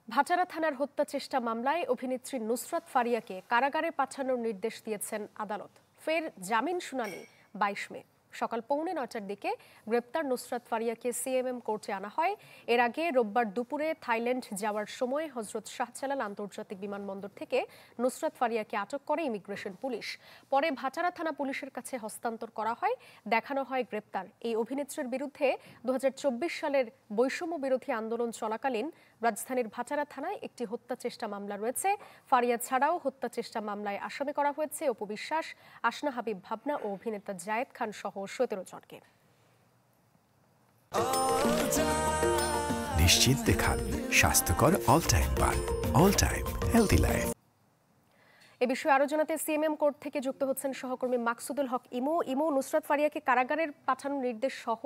ভাচারা থানার হত্যা চেষ্টা মামলায় অভিনেত্রী নুসরাত ফারিয়াকে কারাগারে পাঠানোর নির্দেশ দিয়েছেন আদালত। ফের জামিন শুনানি 22 মে সকাল 8:45টার দিকে গ্রেপ্তার নুসরাত ফারিয়াকে সিএমএম কোর্টে আনা হয়। এর আগে রোববার দুপুরে থাইল্যান্ড যাওয়ার সময় হযরত শাহজালাল আন্তর্জাতিক বিমানবন্দর থেকে নুসরাত ফারিয়াকে আটক করে ইমিগ্রেশন পুলিশ। পরে ভাচারা থানা পুলিশের কাছে হস্তান্তর করা হয়। দেখানো হয় গ্রেপ্তার এই অভিনেত্রীর বিরুদ্ধে 2024 সালের বৈষম্য বিরোধী আন্দোলন চলাকালীন রাজধানীর ভাচারা থানায় একটি হত্যা চেষ্টা মামলা রয়েছে। ফারিয়া ছাড়াও হত্যা চেষ্টা মামলায় আসামি করা হয়েছে অপু বিশ্বাস, আসনা হাবিব ভাবনা ও অভিনেতা জায়েদ খান সহ 17 জনকে। নিশ্চিন্তে খান স্বাস্থ্যকর অল টাইম পান, অল টাইম হেলদি লাইফ। এ বিষয়ে আরো জানাতে সিএমএম কোর্ট থেকে যুক্ত হচ্ছেন সহকর্মী মাকসুদুল হক ইমু। নুসরাত ফারিয়াকে কারাগারের পাঠানোর নির্দেশ সহ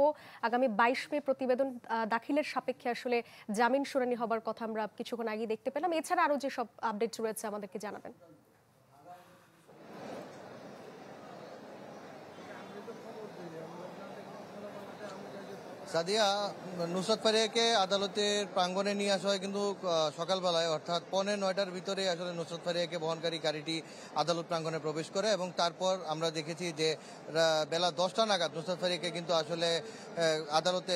আগামী 22 মে প্রতিবেদন দাখিলের সাপেক্ষে আসলে জামিন শুনানি হবার কথা আমরা কিছুক্ষণ আগে দেখতে পেলাম। এছাড়া আরো যে সব আপডেট রয়েছে আমাদেরকে জানাবেন। সাদিয়া, নুসরাত ফারিয়াকে আদালতের প্রাঙ্গণে নিয়ে আসা হয় কিন্তু সকালবেলায়, অর্থাৎ 8:45টার ভিতরে আসলে নুসরাত ফারিয়াকে বহনকারী গাড়িটি আদালত প্রাঙ্গণে প্রবেশ করে এবং তারপর আমরা দেখেছি যে বেলা 10টা নাগাদ নুসরাত ফারিয়াকে কিন্তু আসলে আদালতে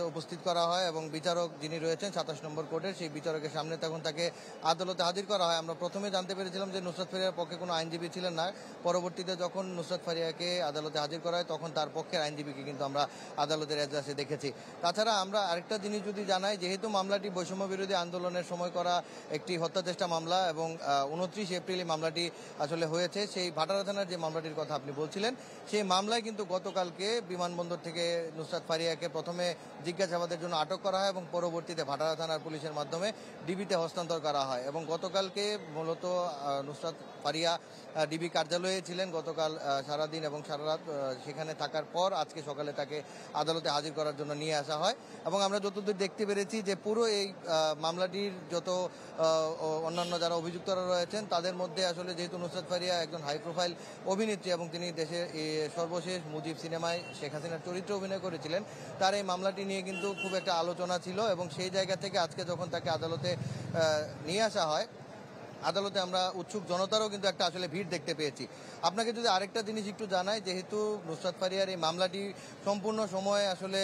উপস্থিত করা হয় এবং বিচারক যিনি রয়েছেন 27 নম্বর কোর্টের সেই বিচারকের সামনে তখন তাকে আদালতে হাজির করা হয়। আমরা প্রথমে জানতে পেরেছিলাম যে নুসরাত ফারিয়ার পক্ষে কোনো আইনজীবী ছিলেন না। পরবর্তীতে যখন নুসরাত ফারিয়াকে আদালতে হাজির করা হয় তখন তার পক্ষের আইনজীবীকে কিন্তু আমরা আদালতের এজলাসে দেখেছি। তাছাড়া আমরা আরেকটা জিনিস যদি জানাই, যেহেতু মামলাটি বৈষম্য বিরোধী আন্দোলনের সময় করা একটি হত্যা চেষ্টা মামলা এবং 29 এপ্রিল মামলাটি আসলে হয়েছে, সেই ভাটারা থানার যে মামলাটির কথা আপনি বলছিলেন সেই মামলায় কিন্তু গতকালকে বিমানবন্দর থেকে নুসরাত ফারিয়াকে প্রথমে জিজ্ঞাসাবাদের জন্য আটক করা হয় এবং পরবর্তীতে ভাটারা থানার পুলিশের মাধ্যমে ডিবিতে হস্তান্তর করা হয় এবং গতকালকে মূলত নুসরাত ফারিয়া ডিবি কার্যালয়ে ছিলেন গতকাল সারাদিন এবং সারা রাত। সেখানে থাকার পর আজকে সকালে তাকে আদালতে হাজির করার জন্য নিয়ে আসা হয় এবং আমরা যতদূর দেখতে পেরেছি যে পুরো এই মামলাটির যত অন্যান্য যারা অভিযুক্তরা রয়েছেন তাদের মধ্যে আসলে যেহেতু নুসরাত ফারিয়া একজন হাই প্রোফাইল অভিনেত্রী এবং তিনি দেশের সর্বশেষ মুজিব সিনেমায় শেখ হাসিনার চরিত্রে অভিনয় করেছিলেন, তার এই মামলাটি নিয়ে কিন্তু খুব একটা আলোচনা ছিল এবং সেই জায়গা থেকে আজকে যখন তাকে আদালতে নিয়ে আসা হয়, আদালতে আমরা উৎসুক জনতারও কিন্তু একটা আসলে ভিড় দেখতে পেয়েছি। আপনাকে যদি আরেকটা জিনিস একটু জানাই, যেহেতু নুসরাত ফারিয়ার এই মামলাটি সম্পূর্ণ সময় আসলে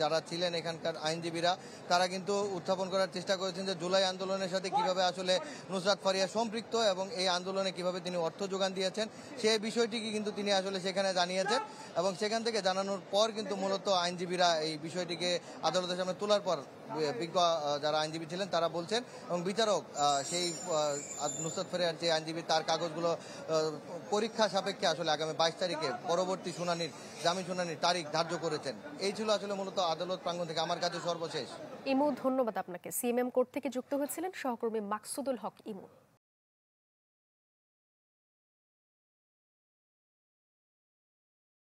যারা ছিলেন এখানকার আইনজীবীরা তারা কিন্তু উত্থাপন করার চেষ্টা করেছেন যে জুলাই আন্দোলনের সাথে কিভাবে আসলে নুসরাত ফারিয়া সম্পৃক্ত এবং এই আন্দোলনে কিভাবে তিনি অর্থ যোগান দিয়েছেন সেই বিষয়টিকে কিন্তু তিনি আসলে সেখানে জানিয়েছেন এবং সেখান থেকে জানানোর পর কিন্তু মূলত আইনজীবীরা এই বিষয়টিকে আদালতের সামনে তোলার পর বিজ্ঞ যারা আইনজীবী ছিলেন তারা বলছেন এবং বিচারক সেই নুসরাত ফারিয়ার যে আইনজীবী তার কাগজগুলো পরীক্ষা সাপেক্ষে আসলে আগামী 22 তারিখে পরবর্তী জামিন শুনানির তারিখ ধার্য করেছেন। এই ছিল আসলে মূলত আদালত প্রাঙ্গণ থেকে আমার কাছে সর্বশেষ। ইমু, ধন্যবাদ আপনাকে। সিএমএম কোর্ট থেকে যুক্ত হয়েছিলেন সহকর্মী মাকসুদুল হক ইমু।